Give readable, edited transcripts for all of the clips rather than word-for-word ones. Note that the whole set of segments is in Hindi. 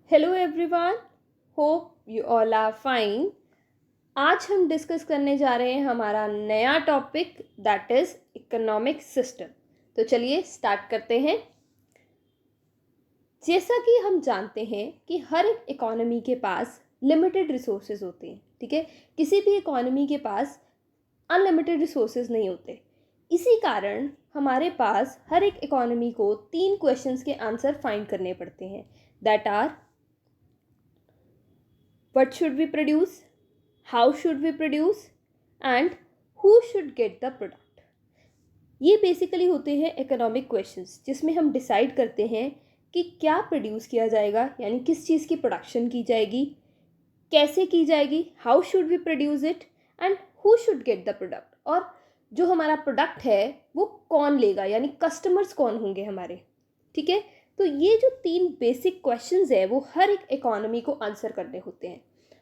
Hello everyone, hope you all are fine. आज हम डिस्कस करने जा रहे हैं हमारा नया topic that is economic system. तो चलिए स्टार्ट करते हैं। जैसा कि हम जानते हैं कि हर एक इकोनॉमी के पास लिमिटेड रिसोर्सेज होते हैं, ठीक है। किसी भी इकोनॉमी के पास अनलिमिटेड रिसोर्सेज नहीं होते। इसी कारण हमारे पास हर एक इकोनॉमी को 3 क्वेश्चंस के आंसर फाइंड करने पड़ते हैं, that are what should we produce, how should we produce and who should get the product। ये बेसिकली होते हैं इकोनॉमिक क्वेश्चंस, जिसमें हम डिसाइड करते हैं कि क्या प्रोड्यूस किया जाएगा, यानी किस चीज़ की प्रोडक्शन की जाएगी, कैसे की जाएगी, how should we produce it and who should get the product, और जो हमारा प्रोडक्ट है वो कौन लेगा, यानी कस्टमर्स कौन होंगे हमारे, ठीक है। तो ये जो 3 बेसिक क्वेश्चंस है वो हर एक इकोनॉमी को आंसर करने होते हैं,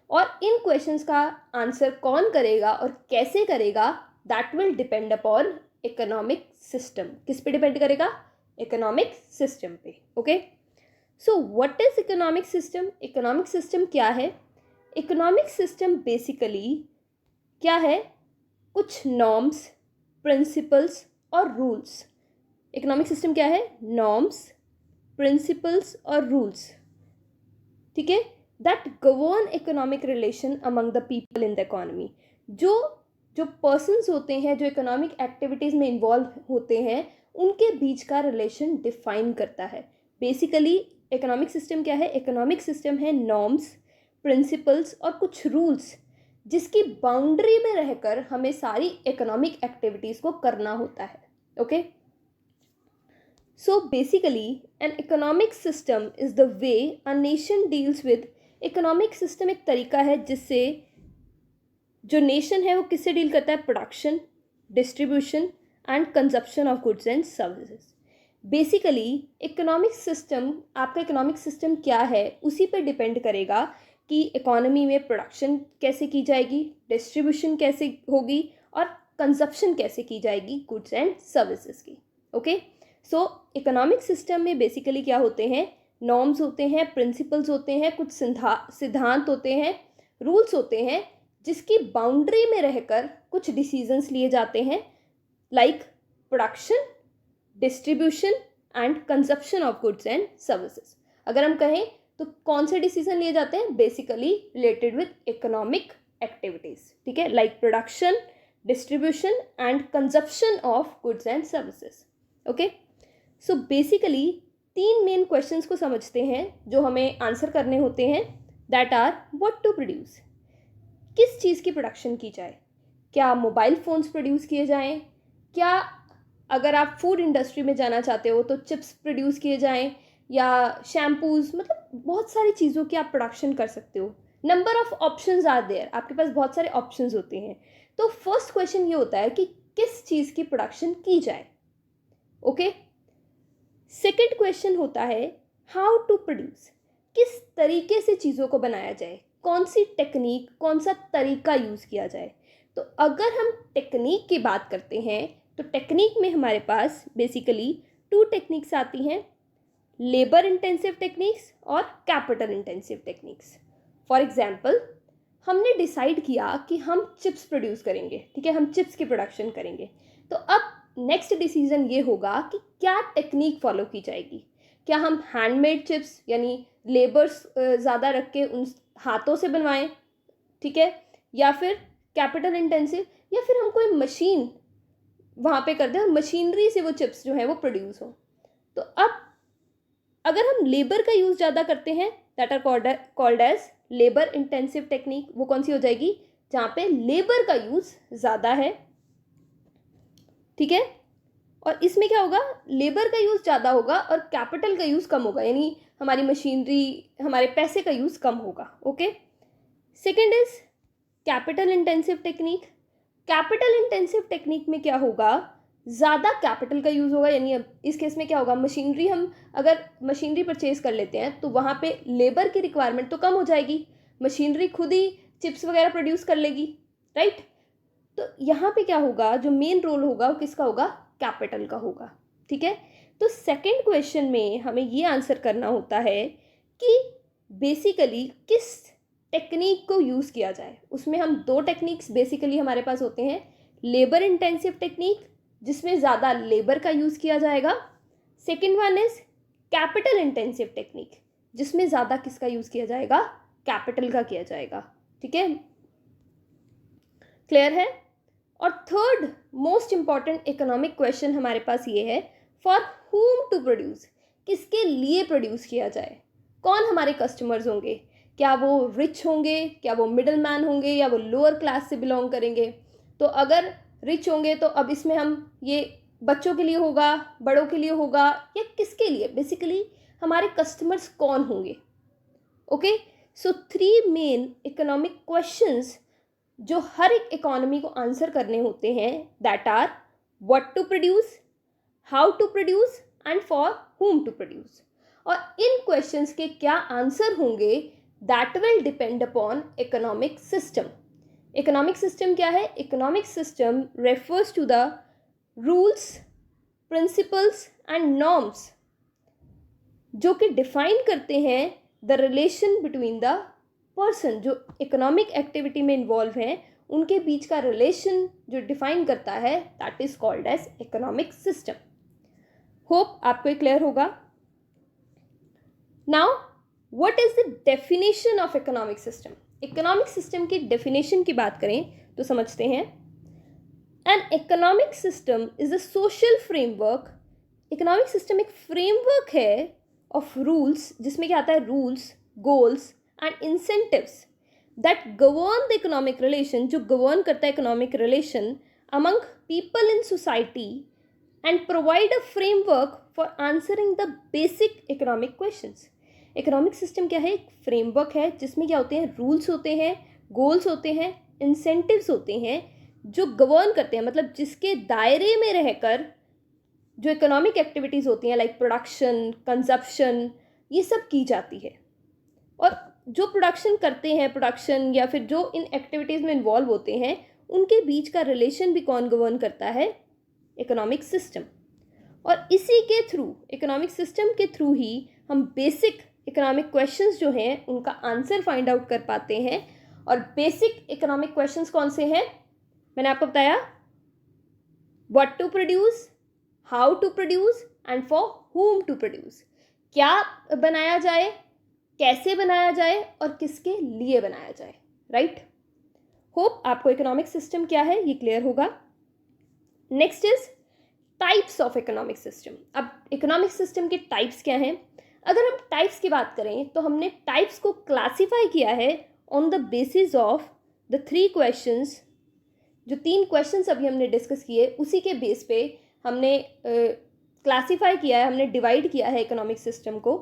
और इन क्वेश्चंस का आंसर कौन करेगा और कैसे करेगा that will depend upon economic system. किस पे डिपेंड करेगा? इकोनॉमिक सिस्टम पे। Okay, so what is economic system? Economic system क्या है? इकोनॉमिक सिस्टम बेसिकली क्या है? कुछ नॉर्म्स, प्रिंसिपल्स और रूल्स। इकोनॉमिक सिस्टम क्या है? नॉर्म्स, प्रिंसिपल्स और रूल्स, ठीक है, that govern economic relation among the people in the economy. जो जो पर्सन्स होते हैं, जो इकोनॉमिक एक्टिविटीज़ में इन्वॉल्व होते हैं, उनके बीच का रिलेशन डिफाइन करता है। बेसिकली इकोनॉमिक सिस्टम क्या है? इकोनॉमिक सिस्टम है नॉर्म्स, प्रिंसिपल्स और कुछ रूल्स, जिसकी बाउंड्री में रहकर हमें सारी इकोनॉमिक एक्टिविटीज़ को करना होता है। Okay, so basically an economic system is the way a nation deals with। Economic system एक तरीका है जिससे जो नेशन है वो किससे डील करता है? Production, distribution and consumption of goods and services. Basically economic system, आपका इकोनॉमिक सिस्टम क्या है उसी पे डिपेंड करेगा कि इकोनॉमी में प्रोडक्शन कैसे की जाएगी, डिस्ट्रीब्यूशन कैसे होगी और कंजप्शन कैसे की जाएगी गुड्स एंड सर्विसेज की। ओके, सो इकोनॉमिक सिस्टम में बेसिकली क्या होते हैं? नॉर्म्स होते हैं, प्रिंसिपल्स होते हैं, कुछ सिद्धांत होते हैं, रूल्स होते हैं, जिसकी बाउंड्री में रहकर कुछ डिसीजंस लिए जाते हैं, like production, distribution and consumption of goods and services. अगर हम कहें तो कौन से डिसीजन लिए जाते हैं? Basically related with economic activities, ठीक है, like production, distribution and consumption of goods and services. Okay, so basically 3 main questions को समझते हैं जो हमें आंसर करने होते हैं, that are what to produce, किस चीज़ की प्रोडक्शन की जाए, क्या मोबाइल फ़ोन्स प्रोड्यूस किए जाएं, क्या अगर आप फूड इंडस्ट्री में जाना चाहते हो तो चिप्स प्रोड्यूस किए जाएं, या शैम्पूज़, मतलब बहुत सारी चीज़ों की आप प्रोडक्शन कर सकते हो। Number of options are there, आपके पास बहुत सारे ऑप्शंस होते हैं। तो फर्स्ट क्वेश्चन ये होता है कि किस चीज़ की प्रोडक्शन की जाए। ओके, सेकेंड क्वेश्चन होता है हाउ टू प्रोड्यूस, किस तरीके से चीज़ों को बनाया जाए, कौन सी टेक्निक, कौन सा तरीका यूज़ किया जाए। तो अगर हम टेक्निक की बात करते हैं तो टेक्निक में हमारे पास बेसिकली 2 टेक्निक्स आती हैं, लेबर इंटेंसिव टेक्निक्स और capital intensive techniques. For example, हमने डिसाइड किया कि हम चिप्स प्रोड्यूस करेंगे, ठीक है, हम चिप्स की प्रोडक्शन करेंगे। तो अब नेक्स्ट डिसीजन ये होगा कि क्या टेक्निक फॉलो की जाएगी। क्या हम हैंडमेड चिप्स यानी लेबर्स ज़्यादा रख के उन हाथों से बनवाएं, ठीक है, या फिर कैपिटल इंटेंसिव, या फिर हम कोई मशीन वहाँ पे कर दें और मशीनरी से वो चिप्स जो हैं वो प्रोड्यूस हो। तो अब अगर हम लेबर का यूज़ ज़्यादा करते हैं, that are called as labour intensive technique. वो कौन सी हो जाएगी? जहाँ पे लेबर का यूज़ ज़्यादा है, ठीक है, और इसमें क्या होगा? लेबर का यूज़ ज़्यादा होगा और कैपिटल का यूज़ कम होगा, यानी हमारी मशीनरी, हमारे पैसे का यूज़ कम होगा। Okay, second is capital intensive technique. Capital intensive technique में क्या होगा? ज़्यादा कैपिटल का यूज़ होगा, यानी अब इस केस में क्या होगा? मशीनरी, हम अगर मशीनरी परचेज कर लेते हैं तो वहाँ पे लेबर की रिक्वायरमेंट तो कम हो जाएगी, मशीनरी खुद ही चिप्स वगैरह प्रोड्यूस कर लेगी, राइट। तो यहाँ पे क्या होगा? जो मेन रोल होगा वो किसका होगा? कैपिटल का होगा, ठीक है। तो सेकंड क्वेश्चन में हमें ये आंसर करना होता है कि बेसिकली किस टेक्निक को यूज़ किया जाए। उसमें हम दो टेक्निक्स बेसिकली हमारे पास होते हैं, लेबर इंटेंसिव टेक्निक जिसमें ज़्यादा लेबर का यूज़ किया जाएगा, second one is capital intensive technique जिसमें ज़्यादा किसका यूज़ किया जाएगा, कैपिटल का किया जाएगा। ठीक है, क्लियर है। और third most important economic question हमारे पास ये है, फॉर हुम टू प्रोड्यूस, किसके लिए प्रोड्यूस किया जाए, कौन हमारे कस्टमर्स होंगे, क्या वो रिच होंगे, क्या वो मिडिल मैन होंगे, या वो लोअर क्लास से बिलोंग करेंगे। तो अगर रिच होंगे तो अब इसमें हम ये बच्चों के लिए होगा, बड़ों के लिए होगा, या किसके लिए, बेसिकली हमारे कस्टमर्स कौन होंगे। Okay, so 3 main economic questions जो हर एक इकोनॉमी को आंसर करने होते हैं, that are what to produce, how to produce and for whom to produce. और इन क्वेश्चंस के क्या आंसर होंगे that will depend upon economic system. Economic system क्या है? Economic system refers to the rules, principles and norms जो कि डिफाइन करते हैं the relation between the person, जो इकोनॉमिक एक्टिविटी में इन्वॉल्व हैं उनके बीच का रिलेशन जो डिफाइन करता है, that is called as economic system. Hope आपको क्लियर होगा। Now what is the definition of economic system. Economic system की डेफिनेशन की बात करें तो समझते हैं, an economic system is a social framework. Economic system एक फ्रेमवर्क है ऑफ रूल्स, जिसमें क्या आता है, rules, goals and incentives that govern the economic relation, जो गवर्न करता है economic relation among people in society and provide a framework for answering the basic economic questions. Economic system क्या है? एक फ्रेमवर्क है जिसमें क्या होते हैं, रूल्स होते हैं, गोल्स होते हैं, इंसेंटिव्स होते हैं जो गवर्न करते हैं, मतलब जिसके दायरे में रहकर जो इकोनॉमिक एक्टिविटीज़ होती हैं लाइक प्रोडक्शन, कंजप्शन, ये सब की जाती है। और जो प्रोडक्शन करते हैं, प्रोडक्शन या फिर जो इन एक्टिविटीज़ में इन्वॉल्व होते हैं, उनके बीच का रिलेशन भी कौन गवर्न करता है? Economic system. और इसी के थ्रू, इकोनॉमिक सिस्टम के थ्रू ही हम बेसिक इकोनॉमिक क्वेश्चंस जो हैं उनका आंसर फाइंड आउट कर पाते हैं। और बेसिक इकोनॉमिक क्वेश्चंस कौन से हैं? मैंने आपको बताया, what to produce, how to produce and for whom to produce. क्या बनाया जाए, कैसे बनाया जाए और किसके लिए बनाया जाए। राइट, होप आपको इकोनॉमिक सिस्टम क्या है ये क्लियर होगा। Next is types of economic system. अब इकोनॉमिक सिस्टम के टाइप्स क्या हैं? अगर हम टाइप्स की बात करें तो हमने टाइप्स को क्लासिफाई किया है on the basis of the 3 questions. जो 3 क्वेश्चंस अभी हमने डिस्कस किए उसी के बेस पे हमने क्लासिफाई किया है, हमने डिवाइड किया है इकोनॉमिक सिस्टम को।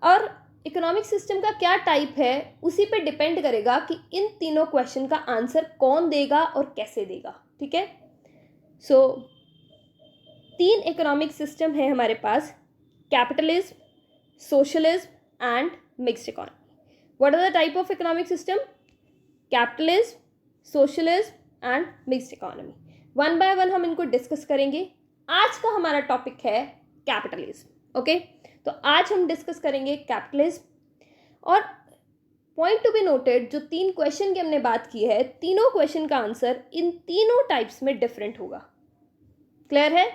और इकोनॉमिक सिस्टम का क्या टाइप है उसी पे डिपेंड करेगा कि इन तीनों क्वेश्चन का आंसर कौन देगा और कैसे देगा। ठीक है, सो 3 इकोनॉमिक सिस्टम है हमारे पास, capitalism, socialism and mixed economy. What are the type of economic system? Capitalism, socialism and mixed economy. One by one हम इनको डिस्कस करेंगे। आज का हमारा टॉपिक है कैपिटलिज्म। ओके, तो आज हम डिस्कस करेंगे कैपिटलिज्म। और पॉइंट टू बी नोटेड, जो 3 क्वेश्चन की हमने बात की है, तीनों क्वेश्चन का आंसर इन तीनों टाइप्स में डिफरेंट होगा। क्लियर है?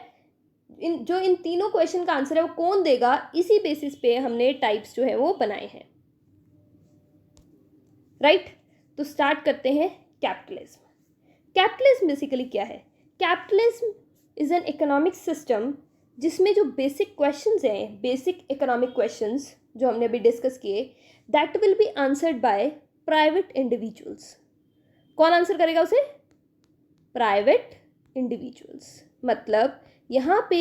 इन तीनों क्वेश्चन का आंसर है वो कौन देगा, इसी बेसिस पे हमने टाइप्स जो है वो बनाए हैं। राइट, तो स्टार्ट करते हैं कैपिटलिज्म। कैपिटलिज्म बेसिकली क्या है? Capitalism is an economic system जिसमें जो बेसिक क्वेश्चंस हैं, बेसिक इकोनॉमिक क्वेश्चंस जो हमने अभी डिस्कस किए, that will be answered bye private individuals. कौन आंसर करेगा उसे? Private individuals. मतलब यहाँ पे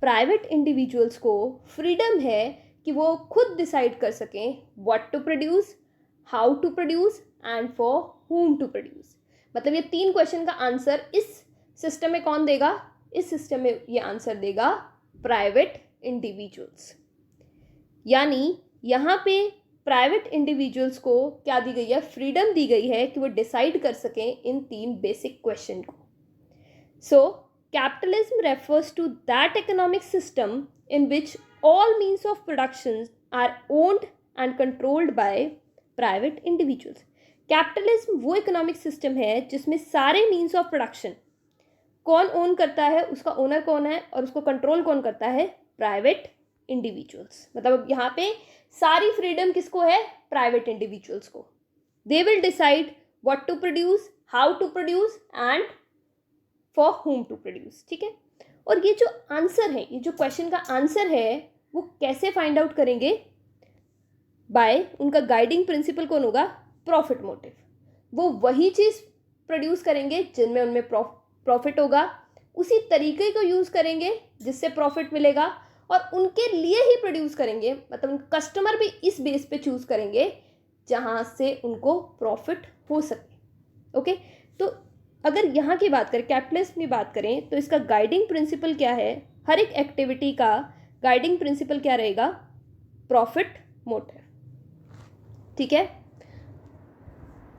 प्राइवेट इंडिविजुअल्स को फ्रीडम है कि वो खुद डिसाइड कर सकें what to produce, how to produce and for whom to produce. मतलब ये 3 क्वेश्चन का आंसर इस सिस्टम में कौन देगा? इस सिस्टम में ये आंसर देगा प्राइवेट इंडिविजुअल्स। यानी यहाँ पे प्राइवेट इंडिविजुअल्स को क्या दी गई है? फ्रीडम दी गई है कि वो डिसाइड कर सकें इन 3 बेसिक क्वेश्चन को। So capitalism refers to that economic system in which all means of production are owned and controlled by private individuals. Capitalism वो इकोनॉमिक सिस्टम है जिसमें सारे मीन्स ऑफ प्रोडक्शन कौन ओन करता है, उसका ओनर कौन है और उसको कंट्रोल कौन करता है, प्राइवेट इंडिविजुअल्स. मतलब यहाँ पे सारी फ्रीडम किसको है, प्राइवेट इंडिविजुअल्स को. They will decide what to produce, how to produce and for whom to produce. ठीक है. और ये जो आंसर है, ये जो क्वेश्चन का आंसर है वो कैसे फाइंड आउट करेंगे, बाय उनका गाइडिंग प्रिंसिपल कौन होगा, प्रॉफिट मोटिव. वो वही चीज़ प्रोड्यूस करेंगे जिनमें उनमें प्रॉफिट होगा, उसी तरीके को यूज़ करेंगे जिससे प्रॉफिट मिलेगा और उनके लिए ही प्रोड्यूस करेंगे. मतलब कस्टमर भी इस बेस पे चूज़ करेंगे जहाँ से उनको प्रॉफिट हो सके. ओके. तो अगर यहाँ की बात करें, कैपिटलिज्म की बात करें, तो इसका गाइडिंग प्रिंसिपल क्या है, हर एक एक्टिविटी का गाइडिंग प्रिंसिपल क्या रहेगा, प्रॉफिट मोटिव. ठीक है.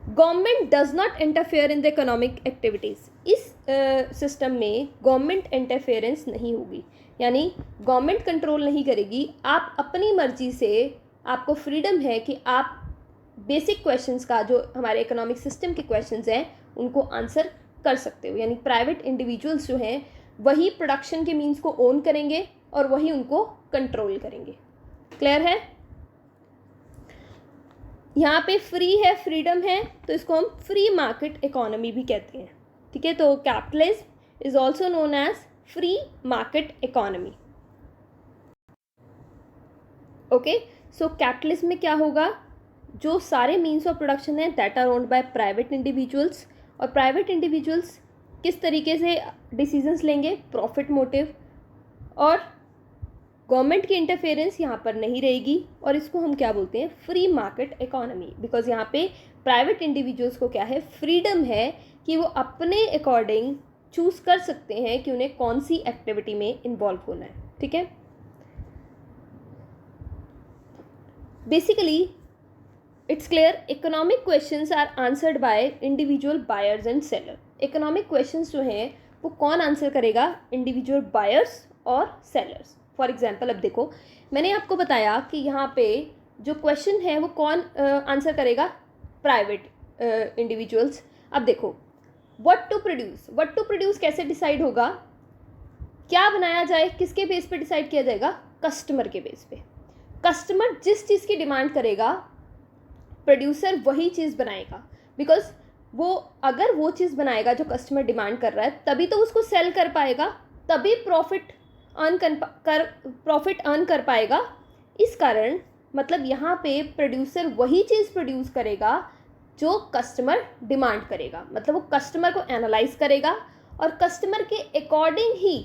Government does not interfere in the economic activities. इस सिस्टम में गवर्नमेंट इंटरफेरेंस नहीं होगी, यानी गवर्नमेंट कंट्रोल नहीं करेगी. आप अपनी मर्जी से, आपको फ्रीडम है कि आप बेसिक क्वेश्चंस का, जो हमारे इकोनॉमिक सिस्टम के क्वेश्चंस हैं, उनको आंसर कर सकते हो. यानी प्राइवेट इंडिविजुअल्स जो हैं वही प्रोडक्शन के मीन्स को ओन करेंगे और वही उनको कंट्रोल करेंगे. क्लियर है. यहाँ पे फ्री है, फ्रीडम है, तो इसको हम फ्री मार्केट इकोनॉमी भी कहते हैं. ठीक है. तो capitalism is also known as free market economy. Okay. So capitalism में क्या होगा, जो सारे मीन्स ऑफ प्रोडक्शन है that are owned by private individuals, और प्राइवेट इंडिविजुअल्स किस तरीके से डिसीजंस लेंगे, प्रॉफिट मोटिव, और गवर्नमेंट की इंटरफेरेंस यहाँ पर नहीं रहेगी. और इसको हम क्या बोलते हैं, फ्री मार्केट इकोनॉमी. बिकॉज यहाँ पे प्राइवेट इंडिविजुअल्स को क्या है, फ्रीडम है कि वो अपने अकॉर्डिंग चूज़ कर सकते हैं कि उन्हें कौन सी एक्टिविटी में इन्वॉल्व होना है. ठीक है. Basically it's clear, economic questions are answered by individual buyers and seller. economic questions जो हैं वो कौन आंसर करेगा, individual buyers और sellers. फॉर एग्जाम्पल, अब देखो मैंने आपको बताया कि यहाँ पे जो क्वेश्चन है वो कौन आंसर करेगा, प्राइवेट इंडिविजुअल्स. अब देखो व्हाट टू प्रोड्यूस कैसे डिसाइड होगा, क्या बनाया जाए, किसके बेस पे डिसाइड किया जाएगा, कस्टमर के बेस पे. कस्टमर जिस चीज़ की डिमांड करेगा प्रोड्यूसर वही चीज़ बनाएगा. बिकॉज वो अगर वो चीज़ बनाएगा जो कस्टमर डिमांड कर रहा है, तभी तो उसको सेल कर पाएगा, तभी प्रॉफिट अर्न कर पाएगा. इस कारण मतलब यहाँ पे प्रोड्यूसर वही चीज़ प्रोड्यूस करेगा जो कस्टमर डिमांड करेगा. मतलब वो कस्टमर को एनालाइज करेगा और कस्टमर के अकॉर्डिंग ही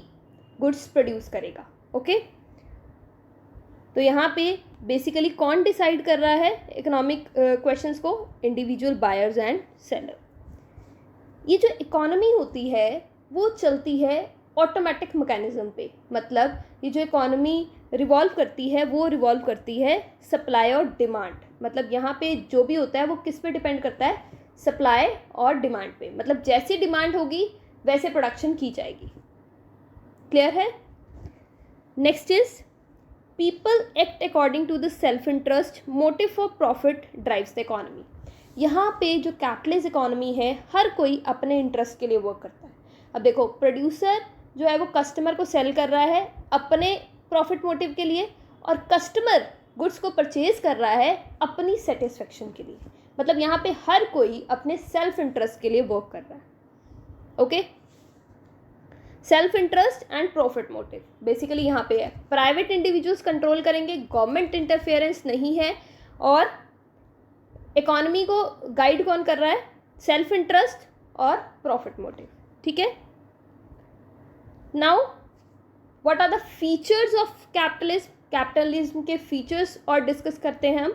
गुड्स प्रोड्यूस करेगा. ओके. तो यहाँ पे बेसिकली कौन डिसाइड कर रहा है इकोनॉमिक क्वेश्चंस को, इंडिविजुअल बायर्स एंड सेलर. ये जो इकोनॉमी होती है वो चलती है ऑटोमेटिक मैकेनिज्म पे. मतलब ये जो इकोनॉमी रिवॉल्व करती है वो रिवॉल्व करती है सप्लाई और डिमांड. मतलब यहाँ पे जो भी होता है वो किस पे डिपेंड करता है, सप्लाई और डिमांड पे. मतलब जैसी डिमांड होगी वैसे प्रोडक्शन की जाएगी. क्लियर है. Next is people act according to the self interest, motive for profit drives the economy. यहाँ पे जो कैपिटलिस्ट इकोनॉमी है हर कोई अपने इंटरेस्ट के लिए वर्क करता है. अब देखो प्रोड्यूसर जो है वो कस्टमर को सेल कर रहा है अपने प्रॉफिट मोटिव के लिए, और कस्टमर गुड्स को परचेज कर रहा है अपनी सेटिस्फेक्शन के लिए. मतलब यहाँ पे हर कोई अपने सेल्फ इंटरेस्ट के लिए वर्क कर रहा है. Okay. Self interest and profit motive basically यहाँ पे है. प्राइवेट इंडिविजुअल्स कंट्रोल करेंगे, गवर्नमेंट इंटरफेरेंस नहीं है, और इकोनॉमी को गाइड कौन कर रहा है, सेल्फ इंटरेस्ट और प्रॉफिट मोटिव. ठीक है. Now what are the features of capitalism. Capitalism के फीचर्स और डिस्कस करते हैं हम.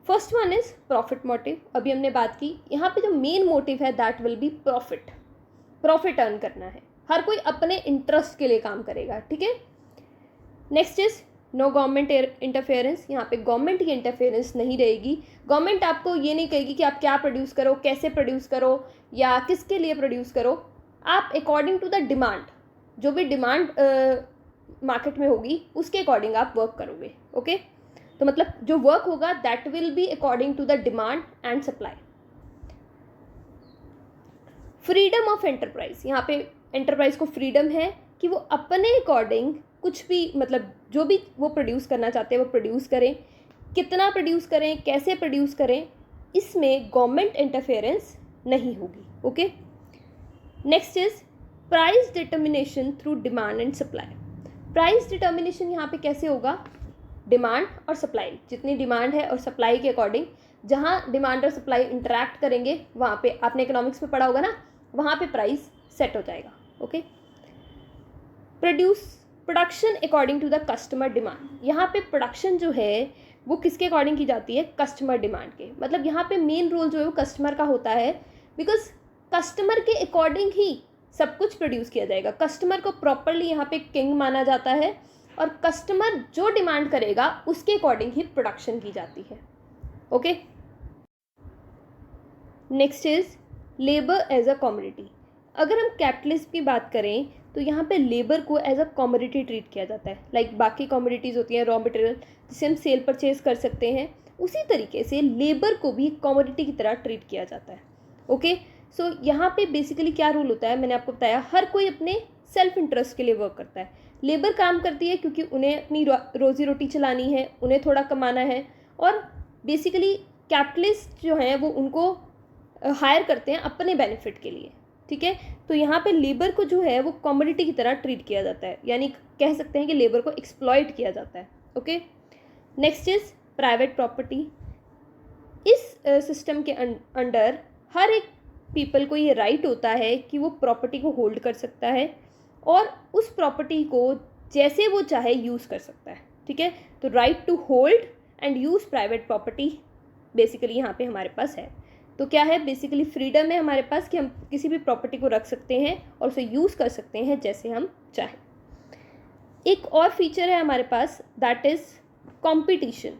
First one is profit motive. अभी हमने बात की, यहाँ पे जो मेन मोटिव है that will be profit earn करना है. हर कोई अपने इंटरेस्ट के लिए काम करेगा. ठीक है. Next is no government interference. यहाँ पे गवर्नमेंट की इंटरफेरेंस नहीं रहेगी. गवर्नमेंट आपको ये नहीं कहेगी कि आप क्या प्रोड्यूस करो, कैसे प्रोड्यूस करो या किसके लिए प्रोड्यूस करो. आप अकॉर्डिंग टू द डिमांड, जो भी डिमांड मार्केट में होगी उसके अकॉर्डिंग आप वर्क करोगे. ओके. तो मतलब जो वर्क होगा that will be according to the demand and supply. Freedom of enterprise, यहाँ पे एंटरप्राइज को फ्रीडम है कि वो अपने अकॉर्डिंग कुछ भी मतलब जो भी वो प्रोड्यूस करना चाहते हैं वो प्रोड्यूस करें, कितना प्रोड्यूस करें, कैसे प्रोड्यूस करें, इसमें गवर्नमेंट इंटरफेरेंस नहीं होगी। Okay, next is price determination through demand and supply. Price determination यहाँ पे कैसे होगा, डिमांड और सप्लाई, जितनी डिमांड है और सप्लाई के अकॉर्डिंग, जहाँ डिमांड और सप्लाई इंटरैक्ट करेंगे वहाँ पे, आपने इकोनॉमिक्स में पढ़ा होगा ना, वहाँ पे प्राइस सेट हो जाएगा। Okay, production according to the customer demand, यहाँ पे प्रोडक्शन जो है वो किसके अकॉर्डिंग की जाती है, कस्टमर डिमांड के। मतलब यहाँ पे मेन रोल जो है वो कस्टमर का होता है, बिकॉज कस्टमर के अकॉर्डिंग ही सब कुछ प्रोड्यूस किया जाएगा। कस्टमर को प्रॉपरली यहाँ पे किंग माना जाता है और कस्टमर जो डिमांड करेगा उसके अकॉर्डिंग ही प्रोडक्शन की जाती है। Okay, next is labour as a commodity. अगर हम कैपिटलिज्म की बात करें तो यहाँ पे लेबर को एज अ कमोडिटी ट्रीट किया जाता है। लाइक बाकी कमोडिटीज़ होती हैं रॉ मटेरियल जिसे हम सेल परचेज कर सकते हैं, उसी तरीके से लेबर को भी कमोडिटी की तरह ट्रीट किया जाता है। ओके, सो यहाँ पे बेसिकली क्या रूल होता है, मैंने आपको बताया, हर कोई अपने सेल्फ इंटरेस्ट के लिए वर्क करता है। लेबर काम करती है क्योंकि उन्हें अपनी रोजी रोटी चलानी है, उन्हें थोड़ा कमाना है, और बेसिकली कैपिटलिस्ट जो हैं वो उनको हायर करते हैं अपने बेनिफिट के लिए। ठीक है, तो यहाँ पे लेबर को जो है वो कमोडिटी की तरह ट्रीट किया जाता है, यानी कह सकते हैं कि लेबर को एक्सप्लॉइट किया जाता है। Okay, next is private property. इस सिस्टम के अंडर हर एक पीपल को ये राइट होता है कि वो प्रॉपर्टी को होल्ड कर सकता है और उस प्रॉपर्टी को जैसे वो चाहे यूज़ कर सकता है। ठीक है, तो right to hold and use private property basically यहाँ पे हमारे पास है। तो क्या है, बेसिकली फ्रीडम है हमारे पास कि हम किसी भी प्रॉपर्टी को रख सकते हैं और उसे यूज़ कर सकते हैं जैसे हम चाहें। एक और फीचर है हमारे पास, दैट इज़ कंपटीशन।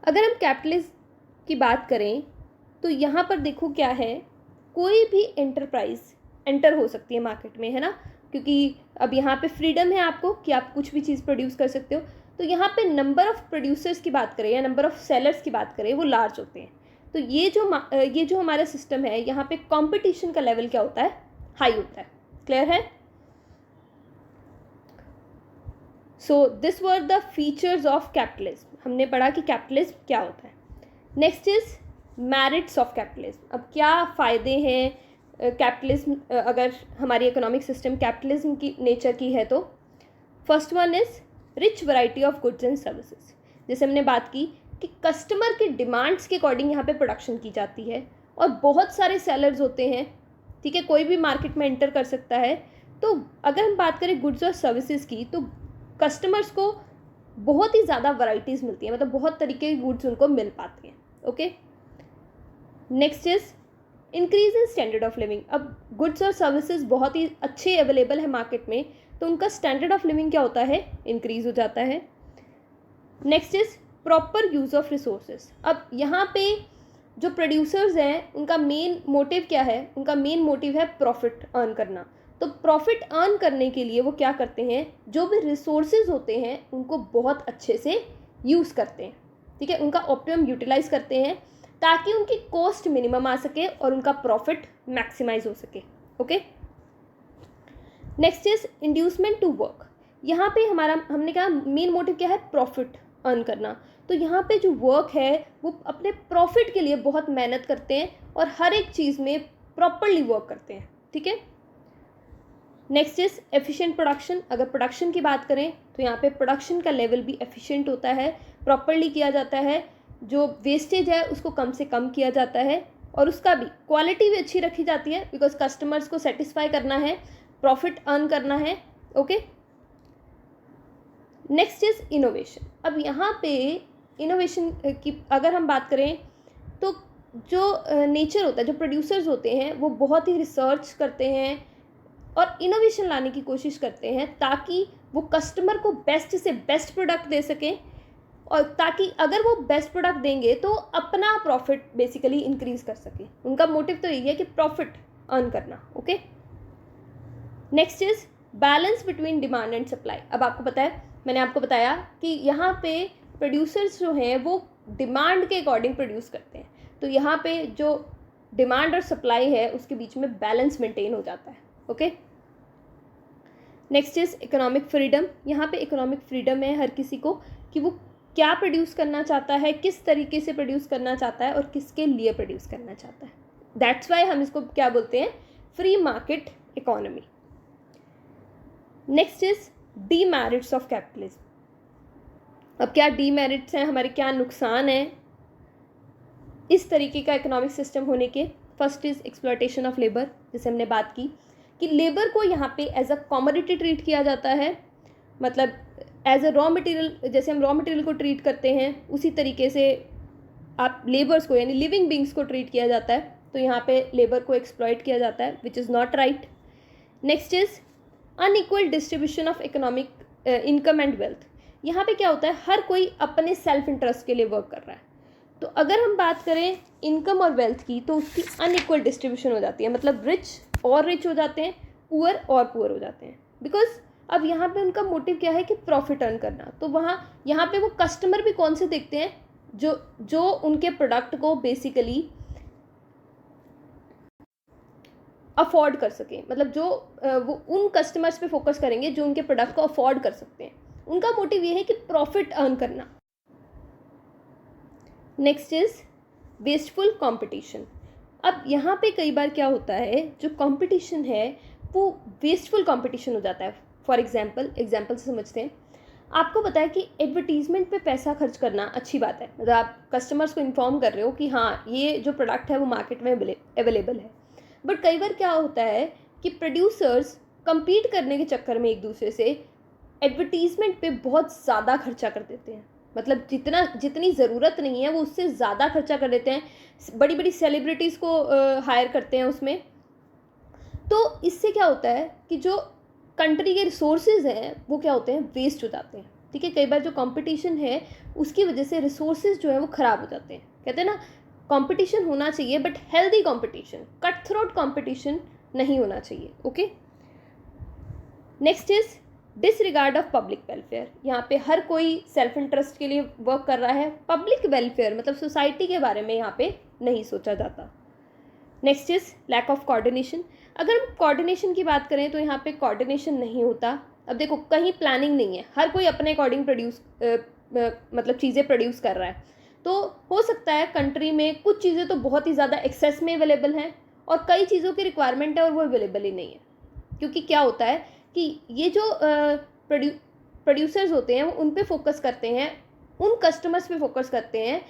अगर हम कैपिटलिज्म की बात करें तो यहाँ पर देखो क्या है, कोई भी एंटरप्राइज एंटर हो सकती है मार्केट में, है ना, क्योंकि अब यहाँ पे फ्रीडम है आपको कि आप कुछ भी चीज़ प्रोड्यूस कर सकते हो। तो यहाँ पे नंबर ऑफ़ प्रोड्यूसर्स की बात करें या नंबर ऑफ़ सेलर्स की बात करें वो लार्ज होते हैं। तो ये जो हमारा सिस्टम है यहाँ पे कंपटीशन का लेवल क्या होता है, हाई होता है। क्लियर है? So this were the features of capitalism. हमने पढ़ा कि कैपिटलिज्म क्या होता है। Next is merits of capitalism. अब क्या फ़ायदे हैं कैपिटलिज्म, अगर हमारी इकोनॉमिक सिस्टम कैपिटलिज्म की नेचर की है तो first one is rich variety of goods and services. जैसे हमने बात की कि कस्टमर के डिमांड्स के अकॉर्डिंग यहाँ पे प्रोडक्शन की जाती है और बहुत सारे सेलर्स होते हैं। ठीक है, कोई भी मार्केट में एंटर कर सकता है। तो अगर हम बात करें गुड्स और सर्विसेज की तो कस्टमर्स को बहुत ही ज़्यादा वैरायटीज़ मिलती हैं, मतलब बहुत तरीके के गुड्स उनको मिल पाते हैं। Okay, next is increase in standard of living. अब गुड्स और सर्विसेज बहुत ही अच्छे अवेलेबल है मार्केट में, तो उनका स्टैंडर्ड ऑफ लिविंग क्या होता है, इंक्रीज हो जाता है। Next is proper use of resources. अब यहाँ पे जो प्रोड्यूसर्स हैं उनका मेन मोटिव क्या है, उनका मेन मोटिव है प्रॉफिट अर्न करना। तो प्रॉफिट अर्न करने के लिए वो क्या करते हैं, जो भी रिसोर्सेज होते हैं उनको बहुत अच्छे से यूज़ करते हैं। ठीक है, उनका ऑप्टिमम यूटिलाइज करते हैं ताकि उनकी कॉस्ट मिनिमम आ सके और उनका प्रॉफिट मैक्सिमाइज हो सके। Okay, next is inducement to work. यहाँ पे हमने कहा मेन मोटिव क्या है, प्रॉफिट अर्न करना। तो यहाँ पे जो वर्क है वो अपने प्रॉफिट के लिए बहुत मेहनत करते हैं और हर एक चीज़ में प्रॉपरली वर्क करते हैं। ठीक है, नेक्स्ट इज एफिशिएंट प्रोडक्शन। अगर प्रोडक्शन की बात करें तो यहाँ पे प्रोडक्शन का लेवल भी एफिशिएंट होता है, प्रॉपरली किया जाता है, जो वेस्टेज है उसको कम से कम किया जाता है और उसका भी क्वालिटी भी अच्छी रखी जाती है, बिकॉज कस्टमर्स को सेटिस्फाई करना है, प्रॉफिट अर्न करना है। Okay, next is innovation. अब यहाँ पे इनोवेशन की अगर हम बात करें तो जो नेचर होता है, जो प्रोड्यूसर्स होते हैं वो बहुत ही रिसर्च करते हैं और इनोवेशन लाने की कोशिश करते हैं ताकि वो कस्टमर को बेस्ट से बेस्ट प्रोडक्ट दे सकें, और ताकि अगर वो बेस्ट प्रोडक्ट देंगे तो अपना प्रॉफिट बेसिकली इंक्रीज कर सके। उनका मोटिव तो यही है कि प्रॉफिट अर्न करना। Okay, next is balance between demand and supply. अब आपको पता है, मैंने आपको बताया कि यहाँ पे प्रोड्यूसर्स जो हैं वो डिमांड के अकॉर्डिंग प्रोड्यूस करते हैं, तो यहाँ पे जो डिमांड और सप्लाई है उसके बीच में बैलेंस मेंटेन हो जाता है। Okay, next is economic freedom. यहाँ पे इकोनॉमिक फ्रीडम है हर किसी को कि वो क्या प्रोड्यूस करना चाहता है, किस तरीके से प्रोड्यूस करना चाहता है और किसके लिए प्रोड्यूस करना चाहता है। दैट्स वाई हम इसको क्या बोलते हैं, free market economy. Next is demerits of capitalism. अब क्या डीमेरिट्स हैं हमारे, क्या नुकसान हैं इस तरीके का इकोनॉमिक सिस्टम होने के। First is exploitation of labour, जैसे हमने बात की कि लेबर को यहाँ पे एज अ कमोडिटी ट्रीट किया जाता है, मतलब एज अ रॉ मटेरियल, जैसे हम रॉ मटेरियल को ट्रीट करते हैं उसी तरीके से आप लेबर्स को यानी लिविंग बींग्स को ट्रीट किया जाता है। तो यहाँ पे लेबर को एक्सप्लॉइट किया जाता है, which is not right. Next is unequal distribution of economic income and wealth. यहाँ पे क्या होता है, हर कोई अपने सेल्फ इंटरेस्ट के लिए वर्क कर रहा है। तो अगर हम बात करें इनकम और वेल्थ की तो उसकी अनइक्वल डिस्ट्रीब्यूशन हो जाती है, मतलब रिच और रिच हो जाते हैं, पुअर और पुअर हो जाते हैं। बिकॉज अब यहाँ पे उनका मोटिव क्या है कि प्रॉफिट अर्न करना। तो वहाँ यहाँ पे वो कस्टमर भी कौन से देखते हैं, जो उनके प्रोडक्ट को बेसिकली अफोर्ड कर सकें, मतलब जो वो उन कस्टमर्स पे फोकस करेंगे जो उनके प्रोडक्ट को अफोर्ड कर सकते हैं। उनका मोटिव ये है कि प्रॉफिट अर्न करना। Next is wasteful competition. अब यहाँ पे कई बार क्या होता है, जो कंपटीशन है वो वेस्टफुल कंपटीशन हो जाता है। फॉर एग्जांपल से समझते हैं। आपको पता है कि एडवर्टीजमेंट पे पैसा खर्च करना अच्छी बात है, मतलब आप कस्टमर्स को इन्फॉर्म कर रहे हो कि हाँ ये जो प्रोडक्ट है वो मार्केट में अवेलेबल है। बट कई बार क्या होता है कि प्रोड्यूसर्स compete करने के चक्कर में एक दूसरे से एडवर्टीजमेंट पे बहुत ज़्यादा खर्चा कर देते हैं, मतलब जितनी ज़रूरत नहीं है वो उससे ज़्यादा खर्चा कर देते हैं। बड़ी बड़ी सेलिब्रिटीज़ को हायर करते हैं उसमें। तो इससे क्या होता है कि जो कंट्री के रिसोर्सेज हैं वो क्या होते हैं, वेस्ट हो जाते हैं। ठीक है, कई बार जो कंपटीशन है उसकी वजह से रिसोर्सेज जो है वो ख़राब हो जाते हैं। कहते हैं ना, कंपटीशन होना चाहिए but healthy competition, cut throat competition नहीं होना चाहिए। Okay, next is disregard of public welfare. यहाँ पे हर कोई सेल्फ इंटरेस्ट के लिए वर्क कर रहा है, पब्लिक वेलफेयर मतलब सोसाइटी के बारे में यहाँ पे नहीं सोचा जाता। Next is lack of coordination. अगर हम कोऑर्डिनेशन की बात करें तो यहाँ पे कोऑर्डिनेशन नहीं होता। अब देखो, कहीं प्लानिंग नहीं है, हर कोई अपने अकॉर्डिंग मतलब चीज़ें प्रोड्यूस कर रहा है। तो हो सकता है कंट्री में कुछ चीज़ें तो बहुत ही ज़्यादा एक्सेस में अवेलेबल हैं और कई चीज़ों की रिक्वायरमेंट है और वो अवेलेबल ही नहीं है। क्योंकि क्या होता है कि ये जो प्रोड्यूसर्स होते हैं वो उन पे फोकस करते हैं, उन कस्टमर्स पे फोकस करते हैं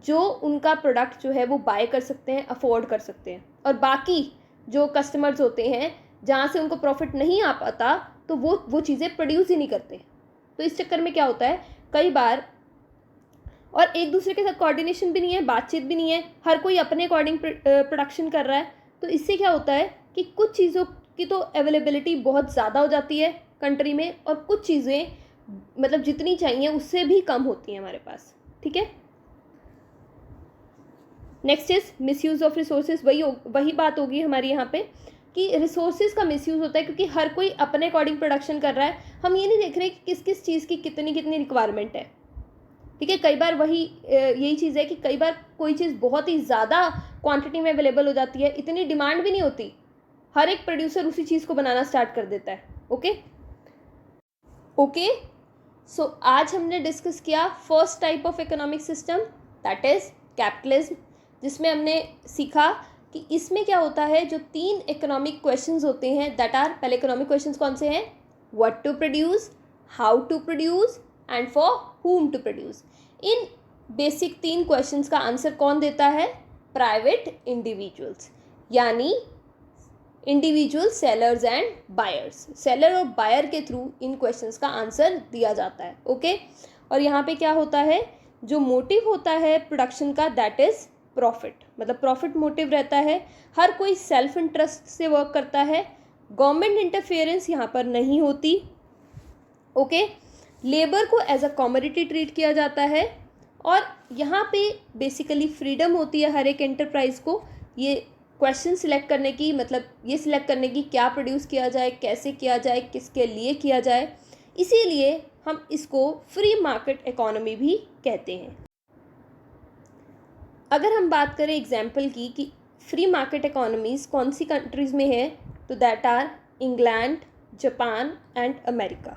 जो उनका प्रोडक्ट जो है वो बाय कर सकते हैं, अफोर्ड कर सकते हैं। और बाकी जो कस्टमर्स होते हैं जहाँ से उनको प्रॉफिट नहीं आ पाता तो वो चीज़ें प्रोड्यूस ही नहीं करते। तो इस चक्कर में क्या होता है कई बार, और एक दूसरे के साथ कोऑर्डिनेशन भी नहीं है, बातचीत भी नहीं है, हर कोई अपने अकॉर्डिंग प्रोडक्शन कर रहा है। तो इससे क्या होता है कि कुछ चीज़ों की तो अवेलेबिलिटी बहुत ज़्यादा हो जाती है कंट्री में और कुछ चीज़ें मतलब जितनी चाहिए उससे भी कम होती हैं हमारे पास। ठीक है, next is misuse of resources. वही बात होगी हमारी यहाँ पे कि रिसोर्सेज का मिसयूज़ होता है क्योंकि हर कोई अपने अकॉर्डिंग प्रोडक्शन कर रहा है। हम ये नहीं देख रहे कि किस किस चीज़ की कितनी कितनी रिक्वायरमेंट है। ठीक है, कई बार यही चीज़ है कि कई बार कोई चीज़ बहुत ही ज़्यादा क्वांटिटी में अवेलेबल हो जाती है, इतनी डिमांड भी नहीं होती, हर एक प्रोड्यूसर उसी चीज़ को बनाना स्टार्ट कर देता है। ओके, सो आज हमने डिस्कस किया first type of economic system, that is capitalism, जिसमें हमने सीखा कि इसमें क्या होता है, जो 3 इकोनॉमिक क्वेश्चंस होते हैं दैट आर, पहले इकोनॉमिक क्वेश्चंस कौन से हैं, what to produce, how to produce and for whom to produce. इन बेसिक 3 क्वेश्चंस का आंसर कौन देता है, प्राइवेट इंडिविजुअल्स, यानी individual sellers and buyers. Seller और बायर के थ्रू इन क्वेश्चंस का आंसर दिया जाता है। ओके, और यहाँ पे क्या होता है, जो मोटिव होता है प्रोडक्शन का दैट इज़ प्रॉफिट, मतलब प्रॉफिट मोटिव रहता है। हर कोई सेल्फ इंटरेस्ट से वर्क करता है, गवर्नमेंट इंटरफेरेंस यहाँ पर नहीं होती। ओके, लेबर को एज अ कमोडिटी ट्रीट किया जाता है और यहाँ पे बेसिकली फ्रीडम होती है हर एक एंटरप्राइज को। ये क्वेश्चन सिलेक्ट करने की, मतलब ये सिलेक्ट करने की क्या प्रोड्यूस किया जाए, कैसे किया जाए, किसके लिए किया जाए, इसीलिए हम इसको फ्री मार्केट इकोनॉमी भी कहते हैं। अगर हम बात करें एग्जाम्पल की कि फ्री मार्केट इकोनॉमीज़ कौन सी कंट्रीज़ में है, तो that are England, Japan and America.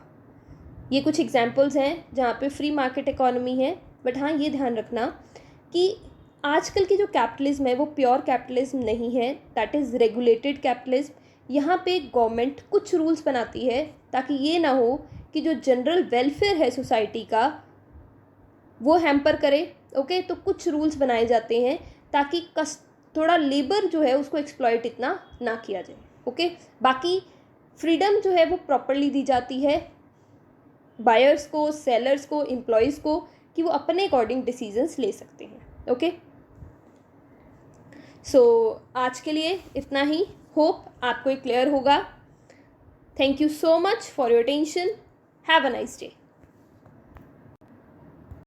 ये कुछ एग्जाम्पल्स हैं जहाँ पे फ्री मार्केट इकोनॉमी है। बट हाँ, ये ध्यान रखना कि आजकल की जो कैपिटलिज्म है वो प्योर कैपिटलिज्म नहीं है, दैट इज़ रेगुलेटेड कैपिटलिज्म। यहाँ पे गवर्नमेंट कुछ रूल्स बनाती है ताकि ये ना हो कि जो जनरल वेलफेयर है सोसाइटी का वो हैम्पर करे। ओके, तो कुछ रूल्स बनाए जाते हैं ताकि थोड़ा लेबर जो है उसको एक्सप्लॉइट इतना ना किया जाए। ओके, बाकी फ्रीडम जो है वो प्रॉपरली दी जाती है बायर्स को, सेलर्स को, एम्प्लॉयज़ को, कि वो अपने अकॉर्डिंग डिसीजंस ले सकते हैं। ओके, सो आज के लिए इतना ही। होप आपको ये क्लियर होगा। Thank you so much for your attention. Have a nice day.